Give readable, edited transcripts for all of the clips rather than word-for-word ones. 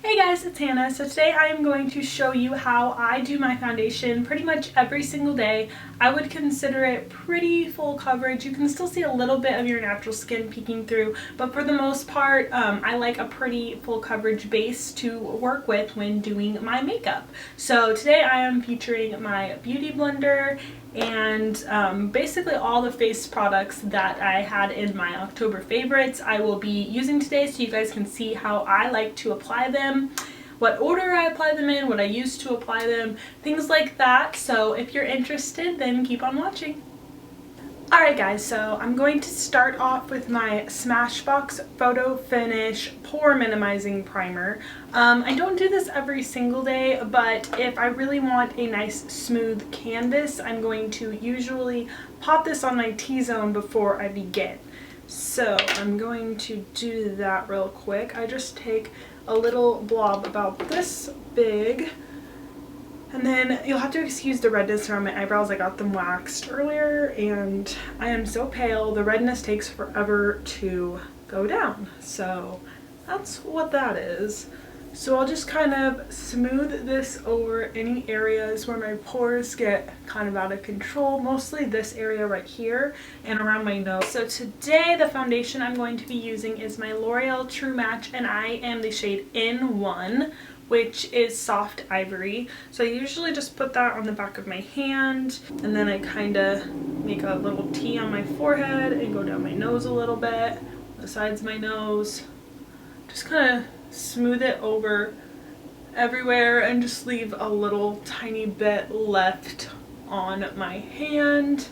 Hey guys, it's Hannah. So today I am going to show you how I do my foundation pretty much every single day. I would consider it pretty full coverage. You can still see a little bit of your natural skin peeking through, but for the most part, I like a pretty full coverage base to work with when doing my makeup. So today I am featuring my Beauty Blender and basically all the face products that I had in my October favorites I will be using today, so you guys can see how I like to apply them, what order I apply them in, what I use to apply them, things like that. So if you're interested, then keep on watching. Alright guys, so I'm going to start off with my Smashbox Photo Finish Pore Minimizing Primer. I don't do this every single day, but if I really want a nice smooth canvas, I'm going to usually pop this on my T-zone before I begin. So I'm going to do that real quick. I just take a little blob about this big. And then you'll have to excuse the redness around my eyebrows. I got them waxed earlier and I am so pale. The redness takes forever to go down. So that's what that is. So I'll just kind of smooth this over any areas where my pores get kind of out of control. Mostly this area right here and around my nose. So today the foundation I'm going to be using is my L'Oreal True Match, and I am the shade N1, which is soft ivory. So I usually just put that on the back of my hand, and then I kind of make a little T on my forehead and go down my nose a little bit, the sides of my nose. Just kind of smooth it over everywhere and just leave a little tiny bit left on my hand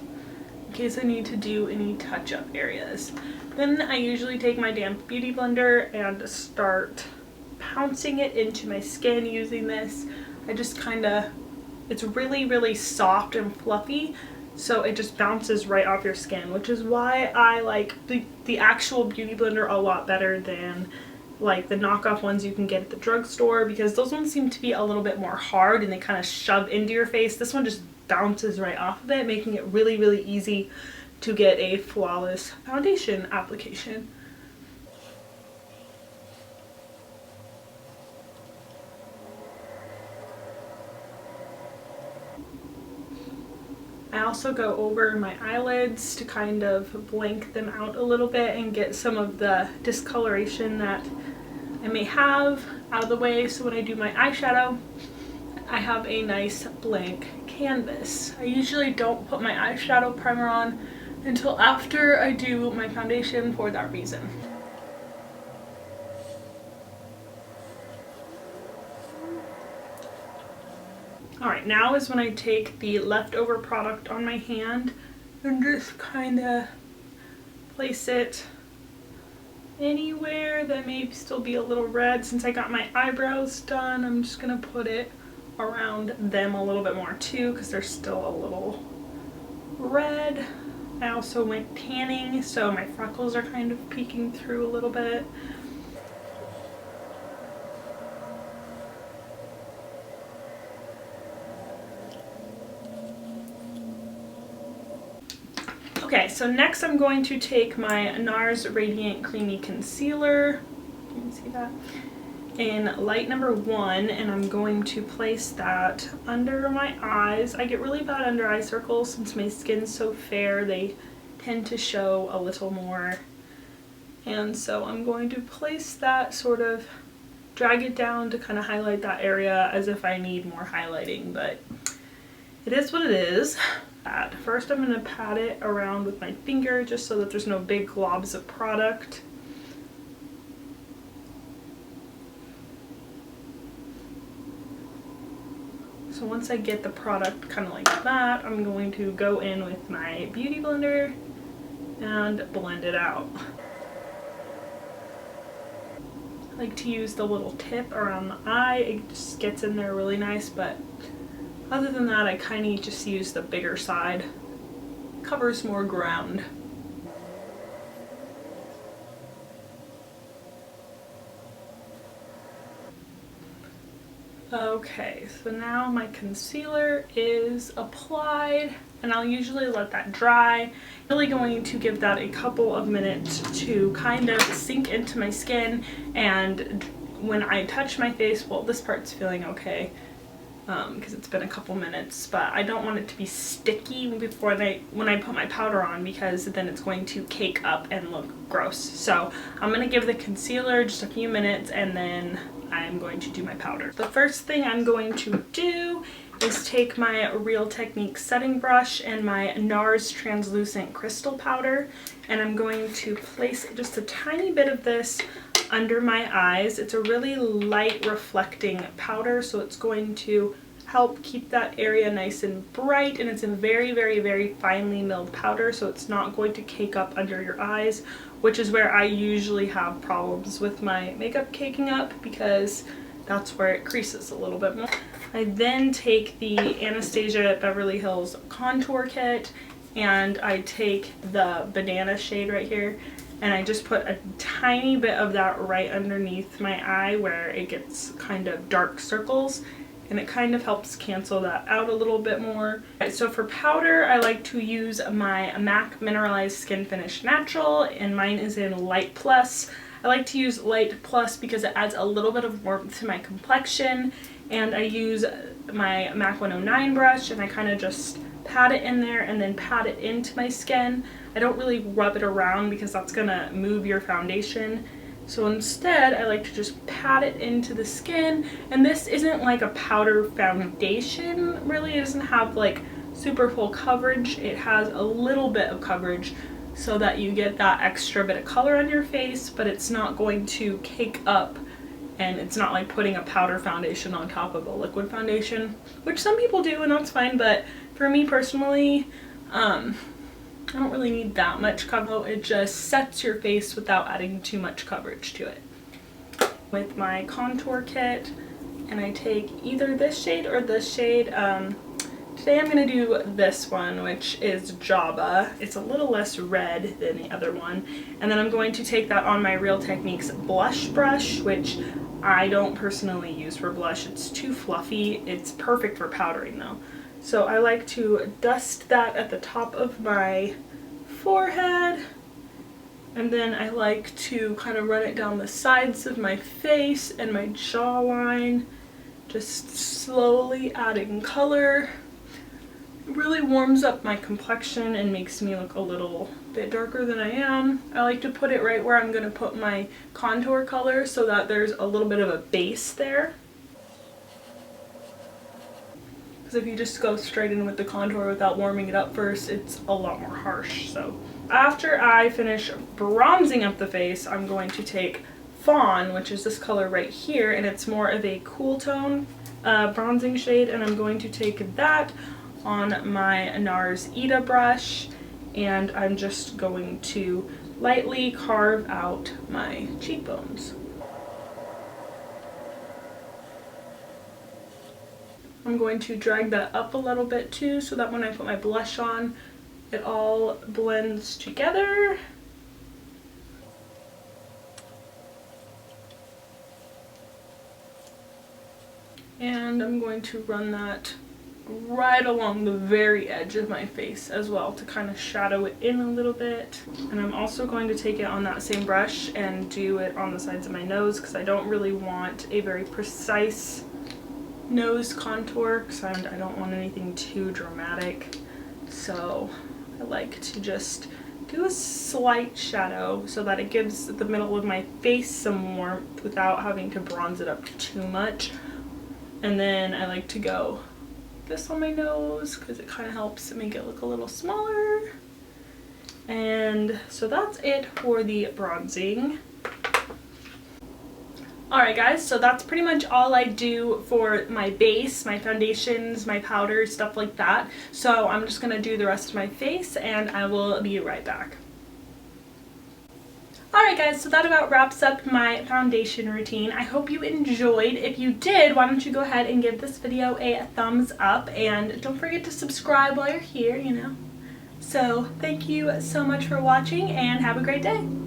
in case I need to do any touch-up areas. Then I usually take my damp Beauty Blender and start pouncing it into my skin using this. I just kind of, it's really soft and fluffy, so it just bounces right off your skin, which is why I like the actual Beauty Blender a lot better than like the knockoff ones you can get at the drugstore, because those ones seem to be a little bit more hard and they kind of shove into your face. This one just bounces right off of it, making it really easy to get a flawless foundation application. I also go over my eyelids to kind of blank them out a little bit and get some of the discoloration that I may have out of the way, so when I do my eyeshadow, I have a nice blank canvas. I usually don't put my eyeshadow primer on until after I do my foundation for that reason. Alright, now is when I take the leftover product on my hand and just kind of place it anywhere that may still be a little red. Since I got my eyebrows done, I'm just going to put it around them a little bit more too, because they're still a little red. I also went tanning, so my freckles are kind of peeking through a little bit. Okay, so next I'm going to take my Nars Radiant Creamy Concealer, you can see that, in light number 1, and I'm going to place that under my eyes. I get really bad under eye circles since my skin's so fair, they tend to show a little more. And so I'm going to place that, sort of drag it down to kind of highlight that area as if I need more highlighting, but it is what it is. First I'm going to pat it around with my finger just so that there's no big globs of product. So once I get the product kind of like that, I'm going to go in with my Beauty Blender and blend it out. I like to use the little tip around the eye, it just gets in there really nice, but other than that, I kind of just use the bigger side. Covers more ground. Okay, so now my concealer is applied, and I'll usually let that dry. I'm really going to give that a couple of minutes to kind of sink into my skin and when I touch my face, well, this part's feeling okay because it's been a couple minutes, but I don't want it to be sticky before when I put my powder on, because then it's going to cake up and look gross. So I'm going to give the concealer just a few minutes and then I'm going to do my powder. The first thing I'm going to do is take my Real Technique setting brush and my Nars translucent crystal powder, and I'm going to place just a tiny bit of this under my eyes. It's a really light reflecting powder, so it's going to help keep that area nice and bright, and it's a very, very, very finely milled powder, so it's not going to cake up under your eyes, which is where I usually have problems with my makeup caking up, because that's where it creases a little bit more. I then take the Anastasia Beverly Hills contour kit, and I take the banana shade right here, and I just put a tiny bit of that right underneath my eye where it gets kind of dark circles, and it kind of helps cancel that out a little bit more. Right, so for powder, I like to use my MAC Mineralize Skin Finish Natural, and mine is in Light Plus. I like to use Light Plus because it adds a little bit of warmth to my complexion, and I use my MAC 109 brush, and I kind of just pat it in there and then pat it into my skin. I don't really rub it around because that's gonna move your foundation. So instead, I like to just pat it into the skin, and this isn't like a powder foundation, really. It doesn't have like super full coverage. It has a little bit of coverage so that you get that extra bit of color on your face, but it's not going to cake up, and it's not like putting a powder foundation on top of a liquid foundation, which some people do, and that's fine, but for me personally, I don't really need that much coverage. It just sets your face without adding too much coverage to it. With my contour kit, and I take either this shade or this shade. Today I'm going to do this one, which is Java. It's a little less red than the other one. And then I'm going to take that on my Real Techniques blush brush, which I don't personally use for blush. It's too fluffy. It's perfect for powdering though. So I like to dust that at the top of my forehead, and then I like to kind of run it down the sides of my face and my jawline, just slowly adding color. It really warms up my complexion and makes me look a little bit darker than I am. I like to put it right where I'm going to put my contour color so that there's a little bit of a base there. Because if you just go straight in with the contour without warming it up first, it's a lot more harsh. So after I finish bronzing up the face, I'm going to take Fawn, which is this color right here, and it's more of a cool tone bronzing shade, and I'm going to take that on my Nars Ita brush, and I'm just going to lightly carve out my cheekbones. I'm going to drag that up a little bit too, so that when I put my blush on, it all blends together. And I'm going to run that right along the very edge of my face as well to kind of shadow it in a little bit. And I'm also going to take it on that same brush and do it on the sides of my nose, because I don't really want a very precise nose contour, because I don't want anything too dramatic. So I like to just do a slight shadow so that it gives the middle of my face some warmth without having to bronze it up too much. And then I like to go this on my nose because it kind of helps make it look a little smaller. And so that's it for the bronzing. Alright guys, so that's pretty much all I do for my base, my foundations, my powders, stuff like that. So I'm just going to do the rest of my face and I will be right back. Alright guys, so that about wraps up my foundation routine. I hope you enjoyed. If you did, why don't you go ahead and give this video a thumbs up, and don't forget to subscribe while you're here, you know. So thank you so much for watching and have a great day.